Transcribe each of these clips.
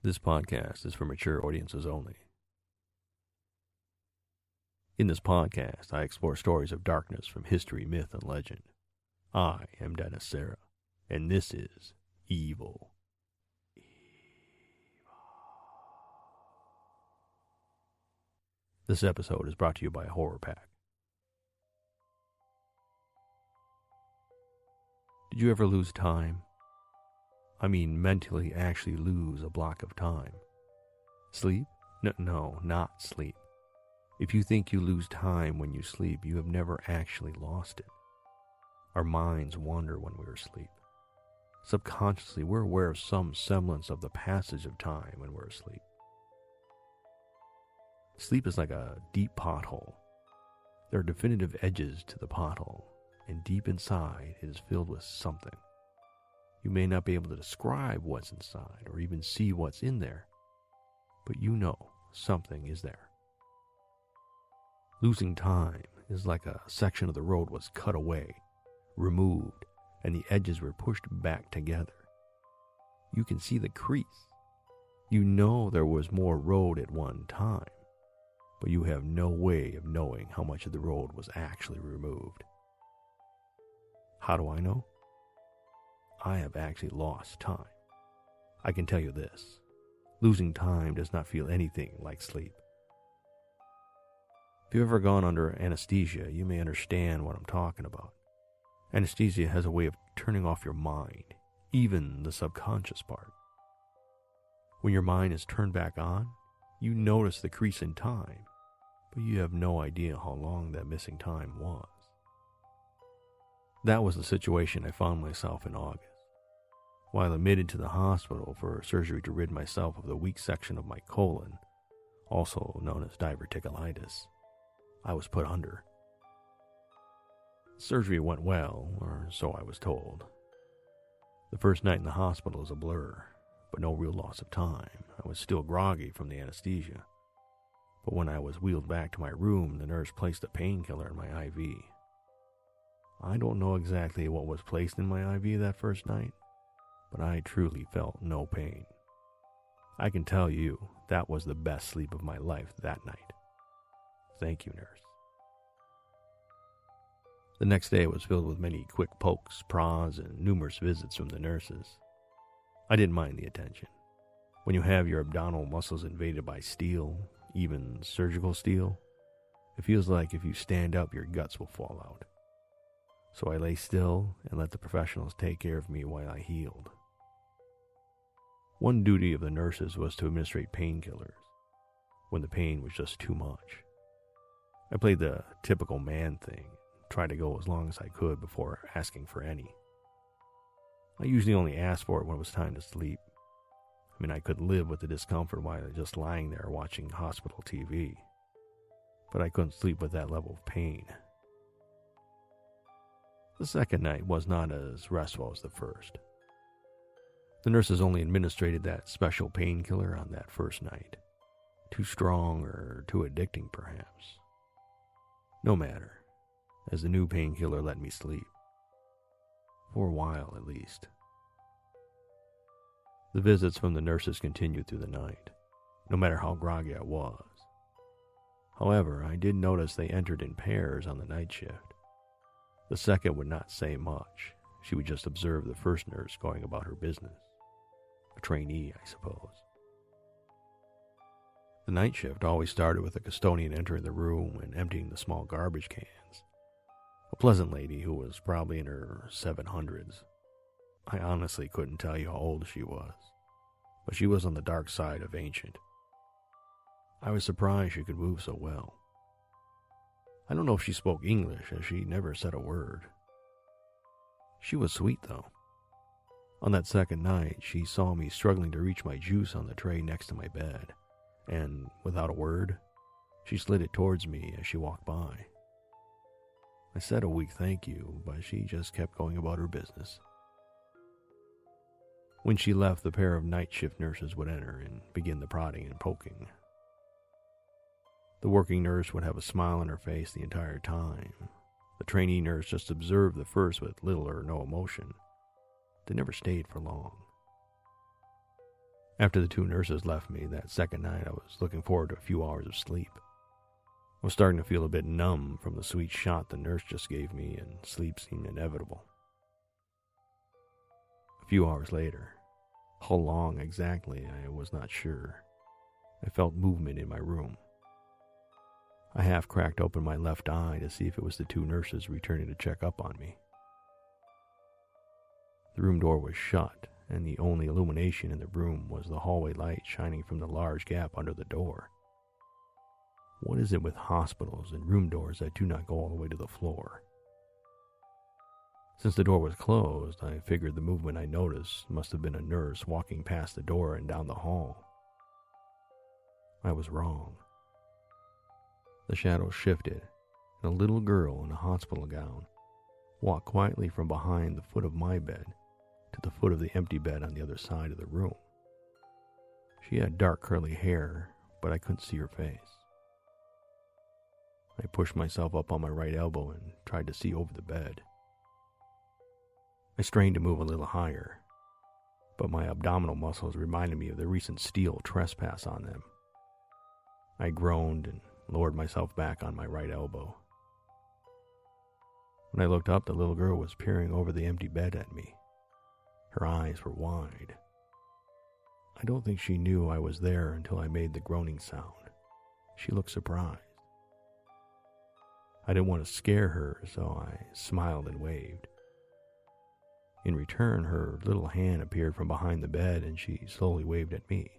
This podcast is for mature audiences only. In this podcast, I explore stories of darkness from history, myth, and legend. I am Dennis Serra, and this is Evil. This episode is brought to you by Horror Pack. Did you ever lose time? I mean mentally actually lose a block of time. Sleep? No, not sleep. If you think you lose time when you sleep, you have never actually lost it. Our minds wander when we're asleep. Subconsciously, we're aware of some semblance of the passage of time when we're asleep. Sleep is like a deep pothole. There are definitive edges to the pothole, and deep inside it is filled with something. You may not be able to describe what's inside or even see what's in there, but you know something is there. Losing time is like a section of the road was cut away, removed, and the edges were pushed back together. You can see the crease. You know there was more road at one time, but you have no way of knowing how much of the road was actually removed. How do I know? I have actually lost time. I can tell you this, losing time does not feel anything like sleep. If you've ever gone under anesthesia, you may understand what I'm talking about. Anesthesia has a way of turning off your mind, even the subconscious part. When your mind is turned back on, you notice the crease in time, but you have no idea how long that missing time was. That was the situation I found myself in August. While admitted to the hospital for surgery to rid myself of the weak section of my colon, also known as diverticulitis, I was put under. Surgery went well, or so I was told. The first night in the hospital was a blur, but no real loss of time. I was still groggy from the anesthesia, but when I was wheeled back to my room, the nurse placed a painkiller in my IV. I don't know exactly what was placed in my IV that first night, but I truly felt no pain. I can tell you that was the best sleep of my life that night. Thank you, nurse. The next day was filled with many quick pokes, prods, and numerous visits from the nurses. I didn't mind the attention. When you have your abdominal muscles invaded by steel, even surgical steel, it feels like if you stand up, your guts will fall out. So I lay still and let the professionals take care of me while I healed. One duty of the nurses was to administrate painkillers when the pain was just too much. I played the typical man thing, tried to go as long as I could before asking for any. I usually only asked for it when it was time to sleep. I mean, I could live with the discomfort while just lying there watching hospital TV, but I couldn't sleep with that level of pain. The second night was not as restful as the first. The nurses only administrated that special painkiller on that first night. Too strong or too addicting, perhaps. No matter, as the new painkiller let me sleep. For a while, at least. The visits from the nurses continued through the night, no matter how groggy I was. However, I did notice they entered in pairs on the night shift. The second would not say much. She would just observe the first nurse going about her business. A trainee, I suppose. The night shift always started with a custodian entering the room and emptying the small garbage cans. A pleasant lady who was probably in her 700s. I honestly couldn't tell you how old she was, but she was on the dark side of ancient. I was surprised she could move so well. I don't know if she spoke English, as she never said a word. She was sweet, though. On that second night, she saw me struggling to reach my juice on the tray next to my bed, and, without a word, she slid it towards me as she walked by. I said a weak thank you, but she just kept going about her business. When she left, the pair of night shift nurses would enter and begin the prodding and poking. The working nurse would have a smile on her face the entire time. The trainee nurse just observed the first with little or no emotion. They never stayed for long. After the two nurses left me that second night, I was looking forward to a few hours of sleep. I was starting to feel a bit numb from the sweet shot the nurse just gave me, and sleep seemed inevitable. A few hours later, how long exactly I was not sure, I felt movement in my room. I half cracked open my left eye to see if it was the two nurses returning to check up on me. The room door was shut, and the only illumination in the room was the hallway light shining from the large gap under the door. What is it with hospitals and room doors that do not go all the way to the floor? Since the door was closed, I figured the movement I noticed must have been a nurse walking past the door and down the hall. I was wrong. The shadows shifted, and a little girl in a hospital gown walked quietly from behind the foot of my bed to the foot of the empty bed on the other side of the room. She had dark curly hair, but I couldn't see her face. I pushed myself up on my right elbow and tried to see over the bed. I strained to move a little higher, but my abdominal muscles reminded me of the recent steel trespass on them. I groaned and lowered myself back on my right elbow. When I looked up, the little girl was peering over the empty bed at me. Her eyes were wide. I don't think she knew I was there until I made the groaning sound. She looked surprised. I didn't want to scare her, so I smiled and waved. In return, her little hand appeared from behind the bed and she slowly waved at me.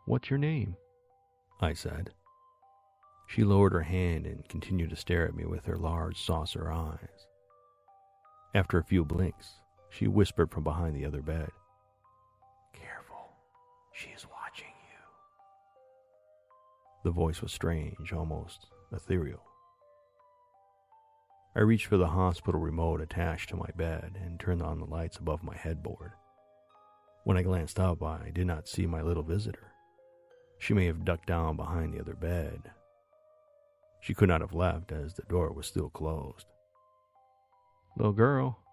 "What's your name?" I said. She lowered her hand and continued to stare at me with her large saucer eyes. After a few blinks, she whispered from behind the other bed, "Careful, she is watching you." The voice was strange, almost ethereal. I reached for the hospital remote attached to my bed and turned on the lights above my headboard. When I glanced up, I did not see my little visitor. She may have ducked down behind the other bed. She could not have left as the door was still closed. "Little girl,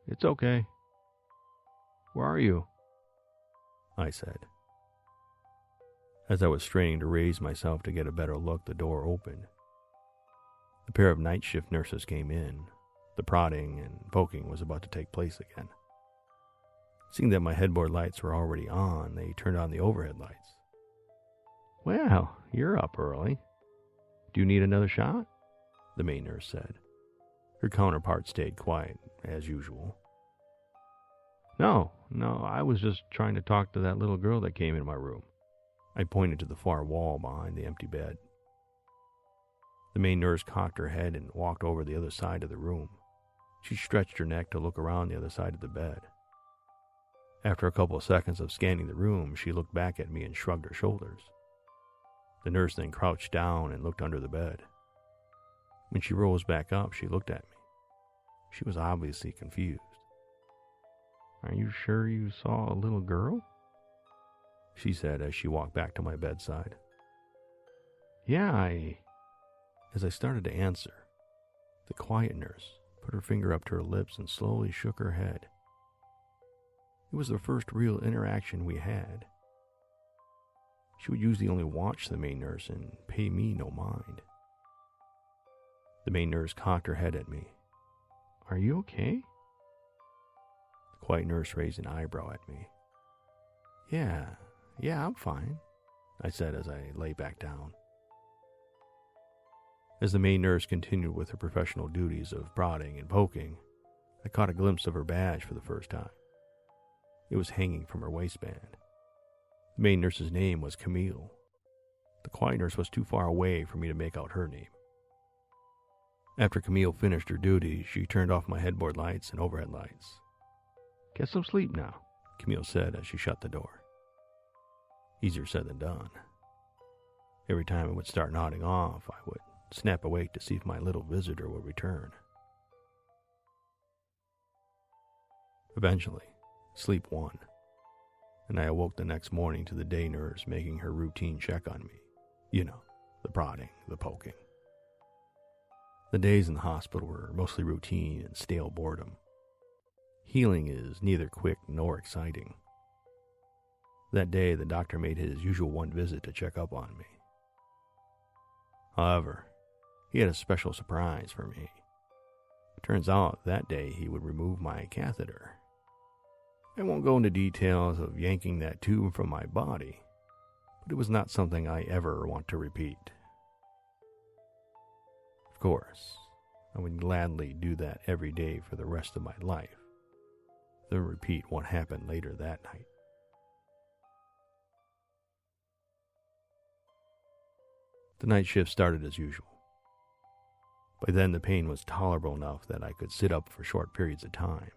it's okay. Where are you?" I said. As I was straining to raise myself to get a better look, the door opened. A pair of night shift nurses came in. The prodding and poking was about to take place again. Seeing that my headboard lights were already on, they turned on the overhead lights. "Well, you're up early. Do you need another shot?" the main nurse said. Her counterpart stayed quiet, as usual. No, I was just trying to talk to that little girl that came in my room." I pointed to the far wall behind the empty bed. The main nurse cocked her head and walked over the other side of the room. She stretched her neck to look around the other side of the bed. After a couple of seconds of scanning the room, she looked back at me and shrugged her shoulders. The nurse then crouched down and looked under the bed. When she rose back up, she looked at me. She was obviously confused. "Are you sure you saw a little girl?" she said as she walked back to my bedside. "Yeah, As I started to answer, the quiet nurse put her finger up to her lips and slowly shook her head. It was the first real interaction we had. She would usually only watch the main nurse and pay me no mind. The main nurse cocked her head at me. "Are you okay?" The quiet nurse raised an eyebrow at me. Yeah, I'm fine," I said as I lay back down. As the main nurse continued with her professional duties of prodding and poking, I caught a glimpse of her badge for the first time. It was hanging from her waistband. The main nurse's name was Camille. The quiet nurse was too far away for me to make out her name. After Camille finished her duties, she turned off my headboard lights and overhead lights. "Get some sleep now," Camille said as she shut the door. Easier said than done. Every time it would start nodding off, I would snap awake to see if my little visitor would return. Eventually, sleep won, and I awoke the next morning to the day nurse making her routine check on me. You know, the prodding, the poking. The days in the hospital were mostly routine and stale boredom. Healing is neither quick nor exciting. That day, the doctor made his usual one visit to check up on me. However, he had a special surprise for me. It turns out that day he would remove my catheter. I won't go into details of yanking that tube from my body, but it was not something I ever want to repeat. Of course, I would gladly do that every day for the rest of my life, then repeat what happened later that night. The night shift started as usual. By then, the pain was tolerable enough that I could sit up for short periods of time.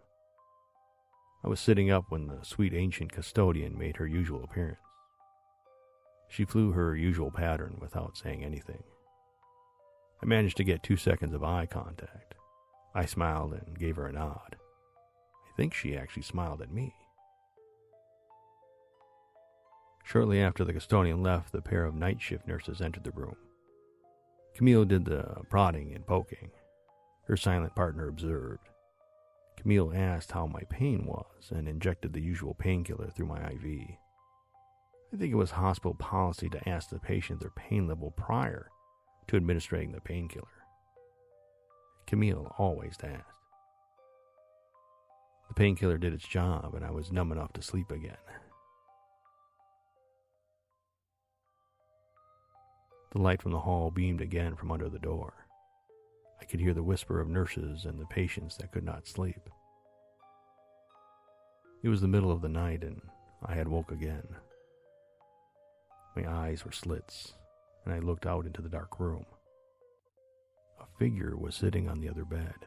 I was sitting up when the sweet ancient custodian made her usual appearance. She flew her usual pattern without saying anything. I managed to get 2 seconds of eye contact. I smiled and gave her a nod. I think she actually smiled at me. Shortly after the custodian left, the pair of night shift nurses entered the room. Camille did the prodding and poking. Her silent partner observed. Camille asked how my pain was and injected the usual painkiller through my IV. I think it was hospital policy to ask the patient their pain level prior to administering the painkiller. Camille always asked. The painkiller did its job and I was numb enough to sleep again. The light from the hall beamed again from under the door. I could hear the whisper of nurses and the patients that could not sleep. It was the middle of the night and I had woke again. My eyes were slits and I looked out into the dark room. A figure was sitting on the other bed.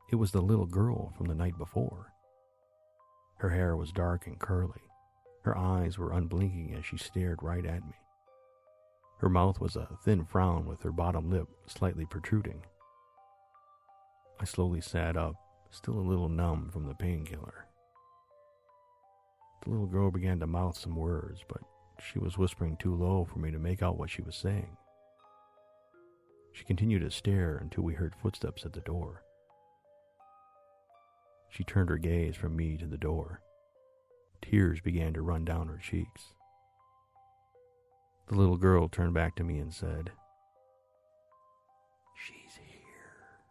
It was the little girl from the night before. Her hair was dark and curly. Her eyes were unblinking as she stared right at me. Her mouth was a thin frown with her bottom lip slightly protruding. I slowly sat up, still a little numb from the painkiller. The little girl began to mouth some words, but she was whispering too low for me to make out what she was saying. She continued to stare until we heard footsteps at the door. She turned her gaze from me to the door. Tears began to run down her cheeks. The little girl turned back to me and said, "She's here.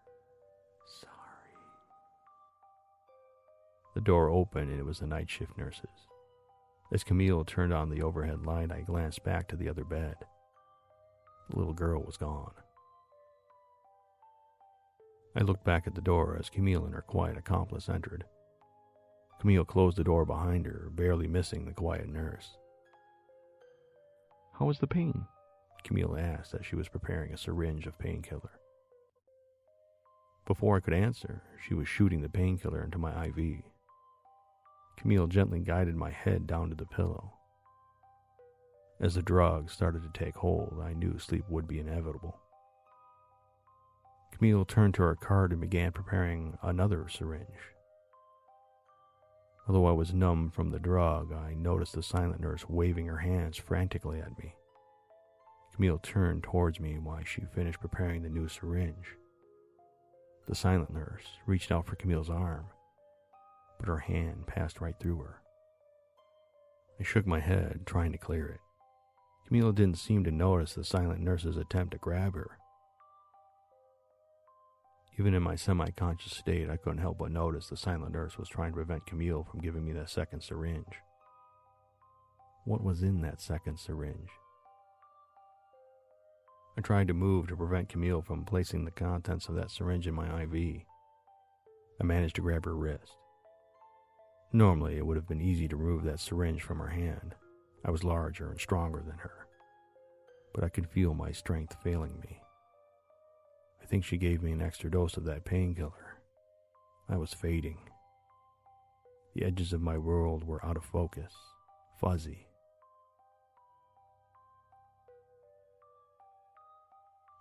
Sorry." The door opened and it was the night shift nurses. As Camille turned on the overhead light, I glanced back to the other bed. The little girl was gone. I looked back at the door as Camille and her quiet accomplice entered. Camille closed the door behind her, barely missing the quiet nurse. "How was the pain?" Camille asked as she was preparing a syringe of painkiller. Before I could answer, she was shooting the painkiller into my IV. Camille gently guided my head down to the pillow. As the drug started to take hold, I knew sleep would be inevitable. Camille turned to her cart and began preparing another syringe. Although I was numb from the drug, I noticed the silent nurse waving her hands frantically at me. Camille turned towards me while she finished preparing the new syringe. The silent nurse reached out for Camille's arm, but her hand passed right through her. I shook my head, trying to clear it. Camille didn't seem to notice the silent nurse's attempt to grab her. Even in my semi-conscious state, I couldn't help but notice the silent nurse was trying to prevent Camille from giving me that second syringe. What was in that second syringe? I tried to move to prevent Camille from placing the contents of that syringe in my IV. I managed to grab her wrist. Normally, it would have been easy to remove that syringe from her hand. I was larger and stronger than her, but I could feel my strength failing me. I think she gave me an extra dose of that painkiller. I was fading. The edges of my world were out of focus, fuzzy.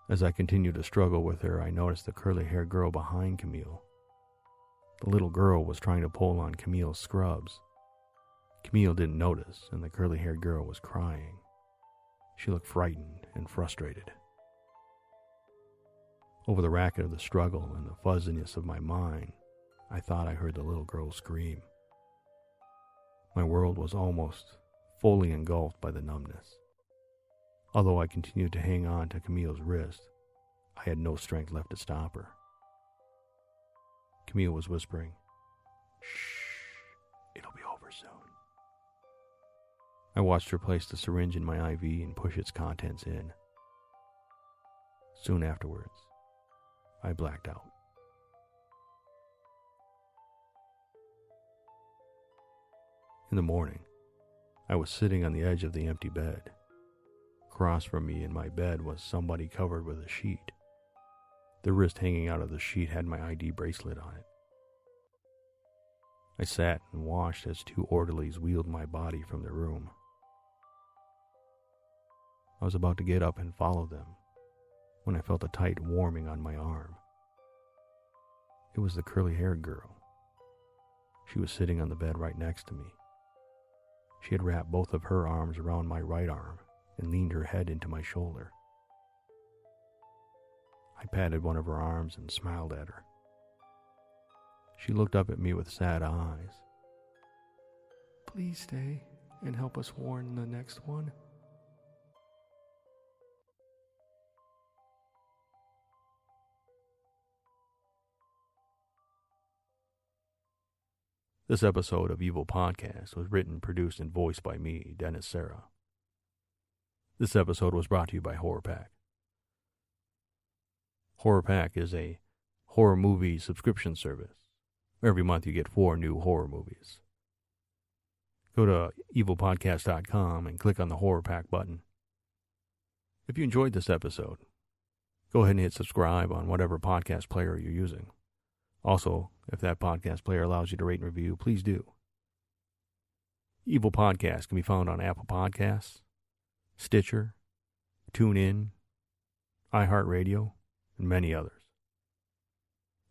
As I continued to struggle with her, I noticed the curly-haired girl behind Camille. The little girl was trying to pull on Camille's scrubs. Camille didn't notice, and the curly-haired girl was crying. She looked frightened and frustrated. Over the racket of the struggle and the fuzziness of my mind, I thought I heard the little girl scream. My world was almost fully engulfed by the numbness. Although I continued to hang on to Camille's wrist, I had no strength left to stop her. Camille was whispering, "Shh, it'll be over soon." I watched her place the syringe in my IV and push its contents in. Soon afterwards, I blacked out. In the morning, I was sitting on the edge of the empty bed. Across from me in my bed was somebody covered with a sheet. The wrist hanging out of the sheet had my ID bracelet on it. I sat and watched as two orderlies wheeled my body from the room. I was about to get up and follow them when I felt a tight warming on my arm. It was the curly-haired girl. She was sitting on the bed right next to me. She had wrapped both of her arms around my right arm and leaned her head into my shoulder. I patted one of her arms and smiled at her. She looked up at me with sad eyes. "Please stay and help us warn the next one." This episode of Evil Podcast was written, produced, and voiced by me, Dennis Serra. This episode was brought to you by Horror Pack. Horror Pack is a horror movie subscription service. Every month you get 4 new horror movies. Go to evilpodcast.com and click on the Horror Pack button. If you enjoyed this episode, go ahead and hit subscribe on whatever podcast player you're using. Also, if that podcast player allows you to rate and review, please do. Evil Podcast can be found on Apple Podcasts, Stitcher, TuneIn, iHeartRadio, and many others.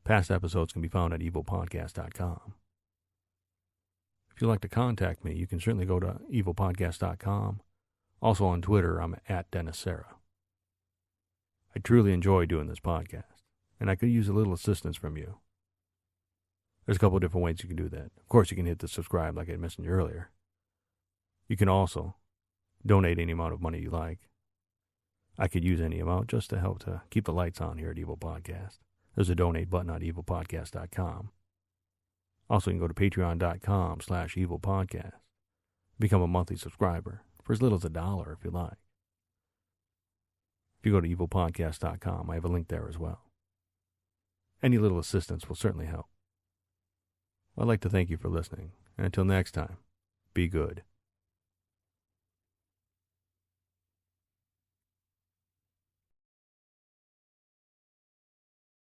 Past episodes can be found at evilpodcast.com. If you'd like to contact me, you can certainly go to evilpodcast.com. Also on Twitter, I'm at Dennis Serra. I truly enjoy doing this podcast, and I could use a little assistance from you. There's a couple of different ways you can do that. Of course, you can hit the subscribe like I mentioned earlier. You can also donate any amount of money you like. I could use any amount just to help to keep the lights on here at Evil Podcast. There's a donate button on evilpodcast.com. Also, you can go to patreon.com/evilpodcast. Become a monthly subscriber for as little as $1 if you like. If you go to evilpodcast.com, I have a link there as well. Any little assistance will certainly help. I'd like to thank you for listening, and until next time, be good.